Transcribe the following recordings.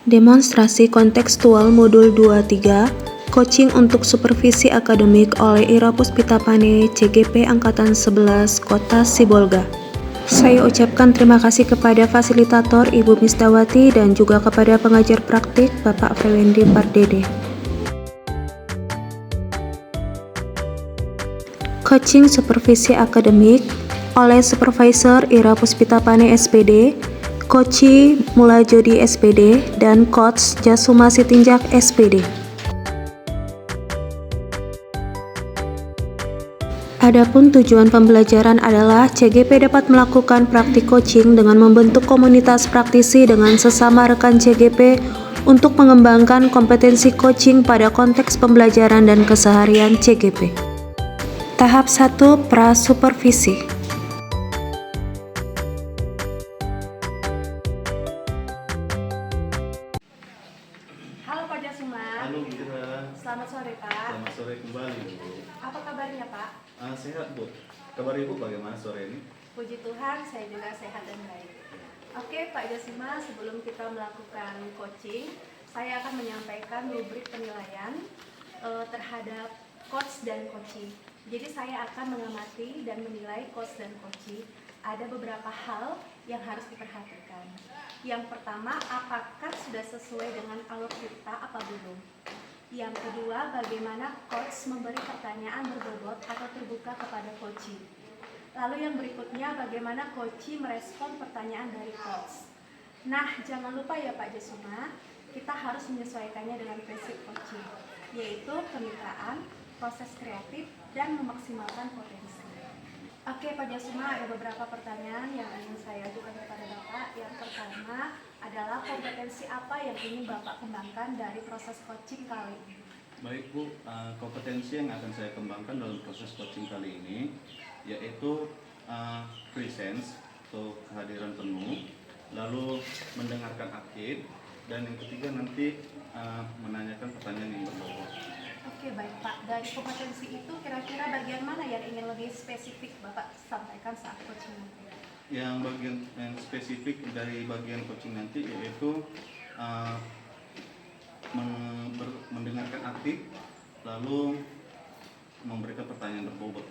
Demonstrasi kontekstual modul 23, coaching untuk supervisi akademik oleh Ira Puspita Pane, CGP Angkatan 11, Kota Sibolga. Saya ucapkan terima kasih kepada fasilitator Ibu Misdawati dan juga kepada pengajar praktik Bapak Frewendi Pardede. Coaching supervisi akademik oleh Supervisor Ira Puspita Pane SPD, Koci Mulajodi SPD, dan Coach Jasuma Sitinjak SPD. Adapun tujuan pembelajaran adalah CGP dapat melakukan praktik coaching dengan membentuk komunitas praktisi dengan sesama rekan CGP untuk mengembangkan kompetensi coaching pada konteks pembelajaran dan keseharian CGP. Tahap 1, pra-supervisi. Halo Pak Jasuma. Halo Ira. Selamat sore Pak. Selamat sore kembali Bu. Apa kabarnya Pak? Sehat Bu. Kabar Ibu bagaimana sore ini? Puji Tuhan, saya juga sehat dan baik. Oke Pak Jasuma, sebelum kita melakukan coaching, saya akan menyampaikan rubrik penilaian terhadap coach dan coaching. Jadi saya akan mengamati dan menilai coach dan coaching. Ada beberapa hal yang harus diperhatikan. Yang pertama, apakah sudah sesuai dengan alur kita apa belum? Yang kedua, bagaimana coach memberi pertanyaan berbobot atau terbuka kepada coaching. Lalu yang berikutnya, bagaimana coaching merespon pertanyaan dari coach. Nah, jangan lupa ya Pak Jasuma, kita harus menyesuaikannya dengan prinsip coaching, yaitu kemitraan, proses kreatif, dan memaksimalkan potensi. Oke Pak Jasuma, ada beberapa pertanyaan yang ingin saya ajukan kepada Bapak. Yang pertama adalah kompetensi apa yang ingin Bapak kembangkan dari proses coaching kali ini? Baik Bu, kompetensi yang akan saya kembangkan dalam proses coaching kali ini yaitu presence atau kehadiran penuh, lalu mendengarkan aktif, dan yang ketiga nanti menanyakan pertanyaan yang berbobot. Oke baik Pak, dari kompetensi itu kira-kira bagian mana yang ingin lebih spesifik Bapak sampaikan saat coaching nanti? Yang bagian yang spesifik dari bagian coaching nanti yaitu mendengarkan aktif, lalu memberikan pertanyaan berbobot.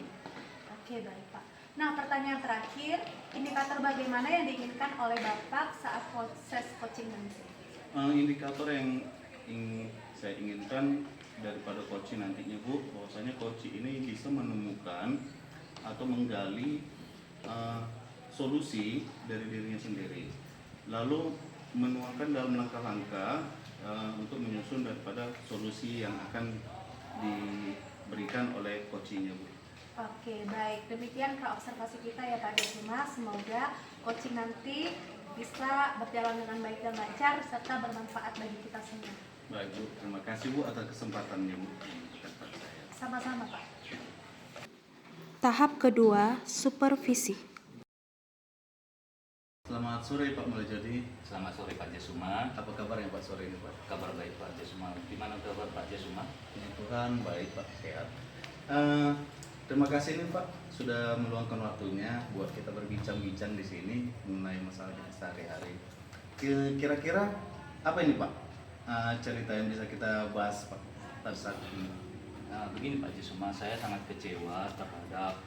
Oke baik Pak. Nah pertanyaan terakhir, indikator bagaimana yang diinginkan oleh Bapak saat proses coaching nanti? Indikator yang saya inginkan daripada coaching nantinya Bu, bahwasanya coaching ini bisa menemukan atau menggali solusi dari dirinya sendiri, lalu menuangkan dalam langkah-langkah untuk menyusun daripada solusi yang akan diberikan oleh coachingnya Bu. Oke baik, demikian observasi kita ya Pak Jasuma. Semoga coaching nanti bisa berjalan dengan baik dan lancar serta bermanfaat bagi kita semua. Baik Bu, terima kasih Bu atas kesempatannya Bu. Sama-sama Pak. Tahap kedua, supervisi. Selamat sore Pak Mulajodi. Selamat sore Pak Jasuma. Apa kabar ya Pak sore ini Pak? Kabar baik Pak Jasuma. Gimana kabar Pak Jasuma? Puji Tuhan baik Pak, sehat. Terima kasih nih Pak sudah meluangkan waktunya buat kita berbincang-bincang di sini mengenai masalah kita sehari-hari. Kira-kira apa ini Pak cerita yang bisa kita bahas Pak pada saat ini? Begini Pak Jasuma, saya sangat kecewa terhadap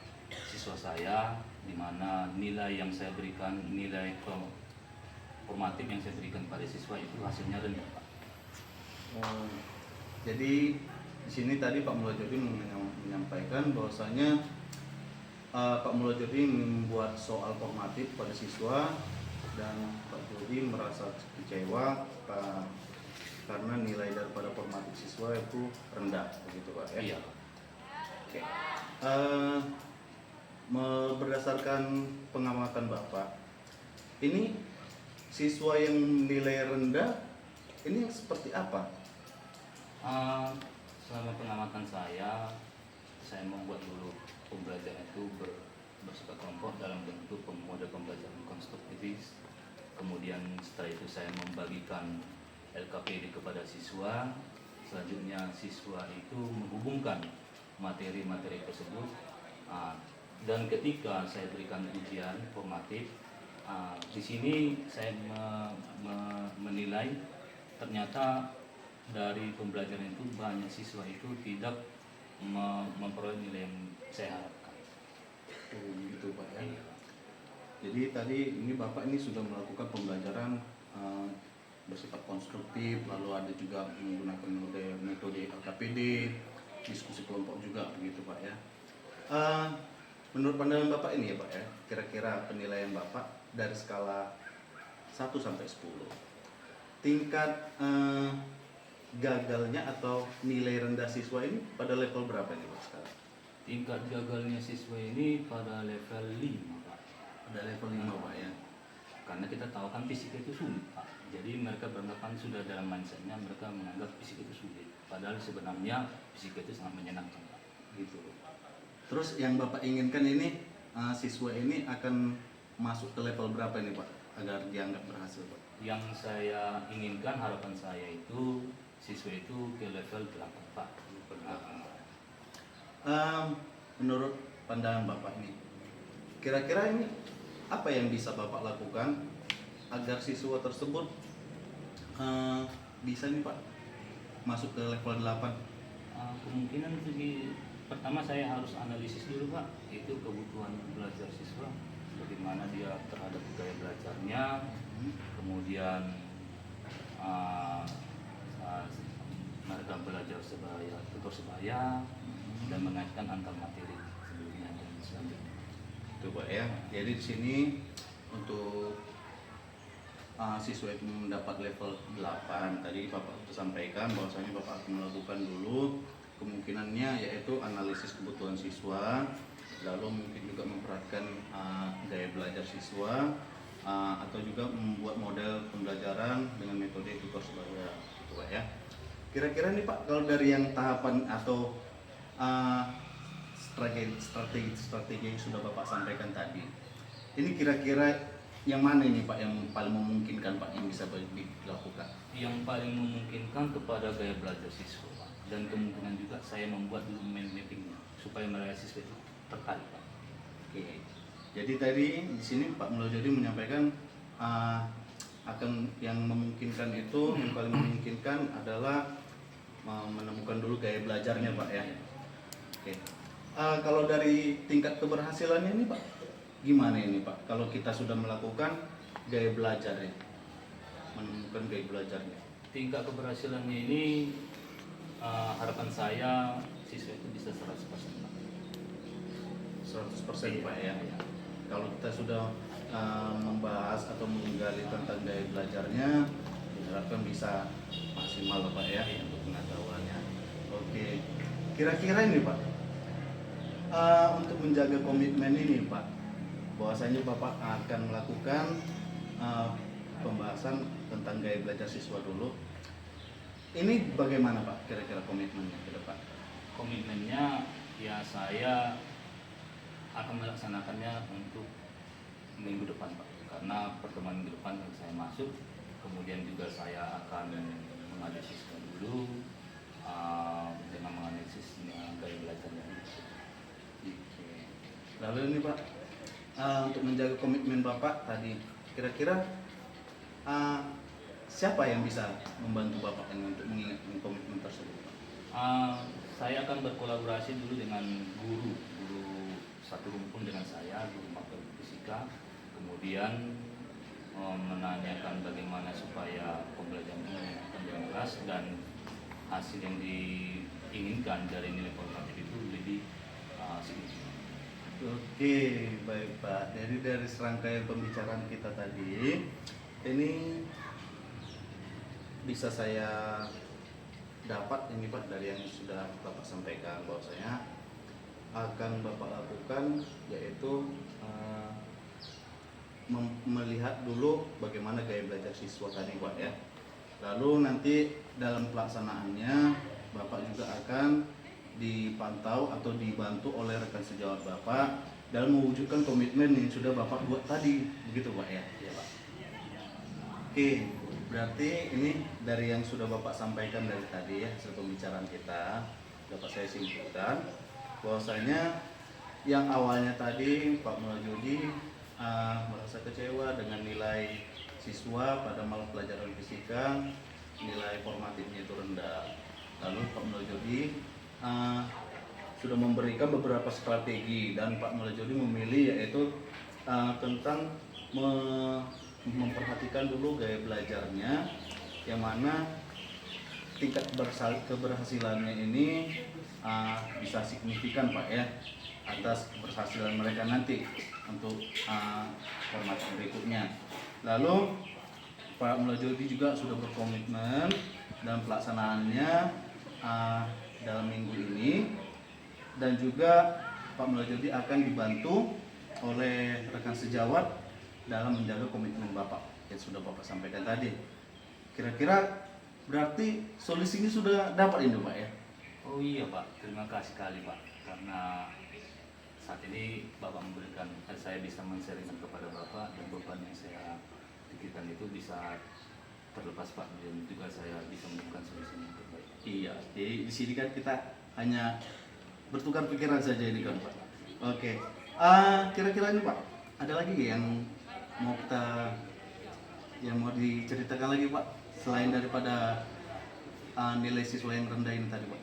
siswa saya, di mana nilai yang saya berikan, nilai formatif yang saya berikan pada siswa itu hasilnya rendah Pak. Jadi di sini tadi Pak Mulajodi menyampaikan bahwasanya Pak Mulajodi membuat soal formatif pada siswa dan Pak Jodi merasa kecewa karena nilai daripada formatif siswa itu rendah, begitu Pak ya? Iya. Oke. Berdasarkan pengamatan Bapak, ini siswa yang nilai rendah ini seperti apa? Selama pengamatan saya membuat dulu pembelajaran itu bersifat kelompok dalam bentuk model pembelajaran konstruktivis. Kemudian setelah itu saya membagikan LKPD kepada siswa. Selanjutnya siswa itu menghubungkan materi-materi tersebut. Dan ketika saya berikan ujian formatif, di sini saya menilai ternyata dari pembelajaran itu banyak siswa itu tidak memperoleh nilai yang saya harapkan. Oh gitu Pak ya. Iya. Jadi tadi ini Bapak ini sudah melakukan pembelajaran bersifat konstruktif, lalu ada juga menggunakan metode LKPD, diskusi kelompok juga begitu Pak ya. Menurut pandangan Bapak ini ya Pak ya, kira-kira penilaian Bapak dari skala 1 sampai 10, tingkat gagalnya atau nilai rendah siswa ini pada level berapa nih Pak sekarang? Tingkat gagalnya siswa ini pada level 5 Pak. Pada level 5 Pak ya. Karena kita tahu kan fisika itu sulit Pak. Jadi mereka beranggapan sudah dalam mindsetnya mereka menganggap fisika itu sulit. Padahal sebenarnya fisika itu sangat menyenangkan Pak. Gitu. Terus yang Bapak inginkan ini siswa ini akan masuk ke level berapa ini Pak agar dianggap berhasil Pak? Yang saya inginkan, harapan saya itu siswa itu ke level 8 Pak. Menurut pandangan Bapak ini, kira-kira ini apa yang bisa Bapak lakukan agar siswa tersebut bisa nih Pak masuk ke level 8? Kemungkinan pertama saya harus analisis dulu Pak, itu kebutuhan belajar siswa, bagaimana dia terhadap gaya belajarnya, kemudian mereka belajar tutor sebaya, dan mengaitkan antar materi sebelumnya dan selanjutnya. Itu Pak ya. Jadi di sini untuk siswa itu mendapat level 8, tadi Bapak sampaikan bahwasanya Bapak akan melakukan dulu kemungkinannya yaitu analisis kebutuhan siswa, lalu mungkin juga memperhatikan gaya belajar siswa, atau juga membuat model pembelajaran dengan metode tutor sebaya, gitu Pak ya. Kira-kira nih Pak, kalau dari yang tahapan atau strategi yang sudah Bapak sampaikan tadi, ini kira-kira yang mana ini Pak yang paling memungkinkan Pak yang bisa dilakukan? Yang paling memungkinkan kepada gaya belajar siswa Pak. Dan kemungkinan juga saya membuat dulu mappingnya supaya mereka siswa itu tertarik Pak. Oke. Jadi tadi di sini Pak Mulyadi menyampaikan akan yang memungkinkan itu yang paling memungkinkan adalah menemukan dulu gaya belajarnya Pak ya. Oke. Kalau dari tingkat keberhasilannya ini Pak, gimana ini Pak? Kalau kita sudah melakukan gaya belajarnya, menemukan gaya belajarnya. Tingkat keberhasilannya ini harapan saya siswa itu bisa 100% Pak. 100% Pak ya. Kalau kita sudah membahas atau menggali tentang gaya belajarnya, diharapkan bisa maksimal Pak ya untuk pengetahuannya. Oke, kira-kira ini Pak, untuk menjaga komitmen ini Pak, bahwasanya Bapak akan melakukan pembahasan tentang gaya belajar siswa dulu. Ini bagaimana Pak kira-kira komitmennya ke depan? Komitmennya ya saya akan melaksanakannya untuk minggu depan Pak, karena pertemuan minggu depan saya masuk, kemudian juga saya akan mengajak siswa dulu dengan menganalisis gaya belajarnya. Lalu ini Pak, untuk menjaga komitmen Bapak tadi, kira-kira siapa yang bisa membantu Bapak untuk mengingatkan komitmen tersebut Pak? Saya akan berkolaborasi dulu dengan guru satu rumpun dengan saya, guru matematika fisika, kemudian menanyakan bagaimana supaya pembelajaran ini akan jelas dan hasil yang diinginkan dari nilai formatif itu lebih signifikan. Oke, baik Pak. Jadi dari serangkaian pembicaraan kita tadi, ini bisa saya dapat ini Pak dari yang sudah Bapak sampaikan bahwasanya akan Bapak lakukan yaitu melihat dulu bagaimana gaya belajar siswa tadi Pak ya. Lalu nanti dalam pelaksanaannya Bapak juga akan dipantau atau dibantu oleh rekan sejawat Bapak dalam mewujudkan komitmen yang sudah Bapak buat tadi, begitu Pak ya? Iya Pak. Oke, berarti ini dari yang sudah Bapak sampaikan dari tadi ya, hasil pembicaraan kita dapat saya simpulkan bahwasanya yang awalnya tadi Pak Mulyadi merasa kecewa dengan nilai siswa pada mata pelajaran fisika, nilai formatifnya itu rendah. Lalu Pak Mulajodi sudah memberikan beberapa strategi, dan Pak Mulajodi memilih yaitu tentang memperhatikan dulu gaya belajarnya, yang mana tingkat keberhasilannya ini bisa signifikan Pak ya atas keberhasilan mereka nanti untuk format berikutnya. Lalu Pak Mulajodi juga sudah berkomitmen dalam pelaksanaannya dalam minggu ini, dan juga Pak Mulajodi akan dibantu oleh rekan sejawat dalam menjaga komitmen Bapak yang sudah Bapak sampaikan tadi. Kira-kira berarti solusi ini sudah dapat ini Pak ya? Oh iya Pak, terima kasih sekali Pak, karena saat ini Bapak memberikan, saya bisa men-sharingkan kepada Bapak, dan beban yang saya pikirkan itu bisa terlepas Pak, dan juga saya bisa menemukan solusi yang terbaik. Iya, jadi di sini kan kita hanya bertukar pikiran saja ini kan Pak. Oke, kira-kira ini Pak, ada lagi yang mau diceritakan lagi Pak, selain daripada nilai siswa yang rendah ini tadi Pak?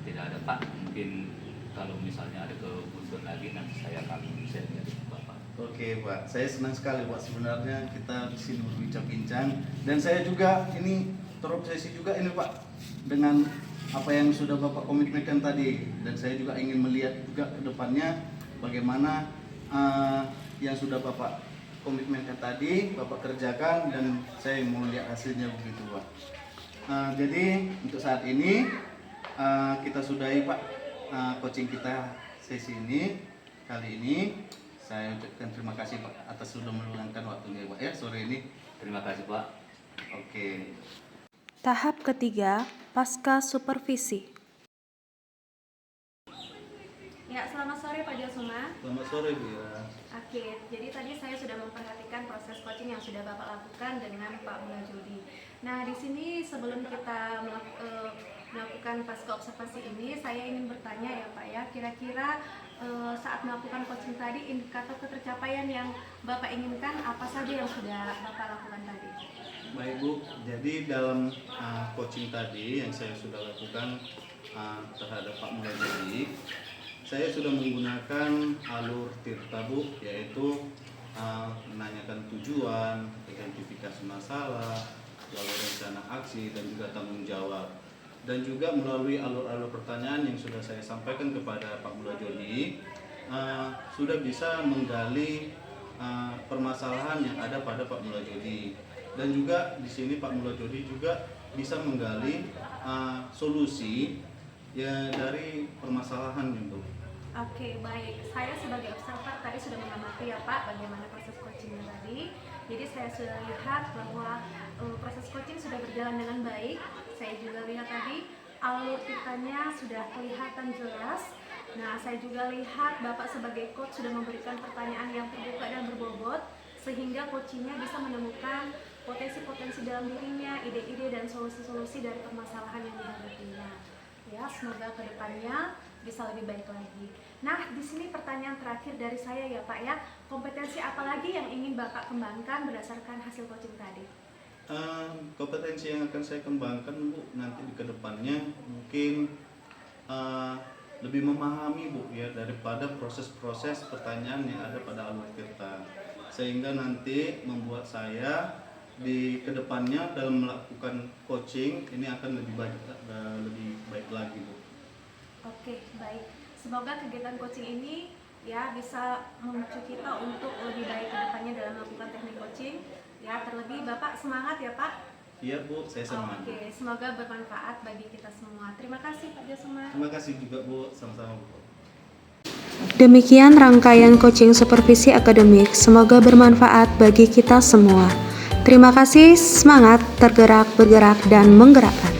Tidak ada Pak, mungkin kalau misalnya ada kebutuhan lagi nanti saya akan share dari Bapak. Oke Pak, saya senang sekali Pak, sebenarnya kita di sini berbincang-bincang, dan saya juga ini terobsesi juga ini Pak dengan apa yang sudah Bapak komitmenkan tadi, dan saya juga ingin melihat juga ke depannya bagaimana yang sudah Bapak komitmenkan tadi Bapak kerjakan, dan saya mau lihat hasilnya begitu Pak. Jadi untuk saat ini kita sudahi Pak coaching kita sesi ini kali ini. Saya ucapkan terima kasih Pak atas sudah meluangkan waktunya Pak ya sore ini. Terima kasih Pak. Oke. Tahap ketiga, pasca supervisi. Ya, selamat sore Pak Jasuma. Selamat sore Bu ya. Oke, jadi tadi saya sudah memperhatikan proses coaching yang sudah Bapak lakukan dengan Pak Mulajodi. Nah, di sini sebelum kita melakukan pasca observasi ini, saya ingin bertanya ya Pak ya, kira-kira saat melakukan coaching tadi, indikator ketercapaian yang Bapak inginkan apa saja yang sudah Bapak lakukan tadi? Baik Bu, jadi dalam coaching tadi yang saya sudah lakukan terhadap Pak Mulajodi, saya sudah menggunakan alur Tirta Bu, yaitu menanyakan tujuan, identifikasi masalah, lalu rencana aksi, dan juga tanggung jawab. Dan juga melalui alur-alur pertanyaan yang sudah saya sampaikan kepada Pak Mulajodi, sudah bisa menggali permasalahan yang ada pada Pak Mulajodi. Dan juga di sini Pak Mulajodi juga bisa menggali solusi ya dari permasalahannya Bu. Oke, baik. Saya sebagai observer tadi sudah mengamati ya Pak bagaimana proses coachingnya tadi. Jadi saya sudah lihat bahwa proses coaching sudah berjalan dengan baik. Saya juga lihat tadi alur kitanya sudah kelihatan jelas. Nah, saya juga lihat Bapak sebagai coach sudah memberikan pertanyaan yang terbuka dan berbobot, sehingga coachingnya bisa menemukan potensi-potensi dalam dirinya, ide-ide dan solusi-solusi dari permasalahan yang dihadapinya. Ya, semoga kedepannya bisa lebih baik lagi. Nah, di sini pertanyaan terakhir dari saya ya Pak ya, kompetensi apa lagi yang ingin Bapak kembangkan berdasarkan hasil coaching tadi? Kompetensi yang akan saya kembangkan Bu nanti di kedepannya mungkin lebih memahami Bu ya daripada proses-proses pertanyaan yang ada pada alur Tirta, sehingga nanti membuat saya di kedepannya dalam melakukan coaching ini akan lebih baik lagi Bu. Oke, baik. Semoga kegiatan coaching ini ya bisa memicu kita untuk lebih baik ke depannya dalam melakukan teknik coaching. Ya, terlebih Bapak semangat ya Pak. Iya Bu, saya semangat. Oke, semoga bermanfaat bagi kita semua. Terima kasih Pak Jasuma. Terima kasih juga Bu, sama-sama Bu. Demikian rangkaian coaching supervisi akademik, semoga bermanfaat bagi kita semua. Terima kasih, semangat, tergerak, bergerak, dan menggerakkan.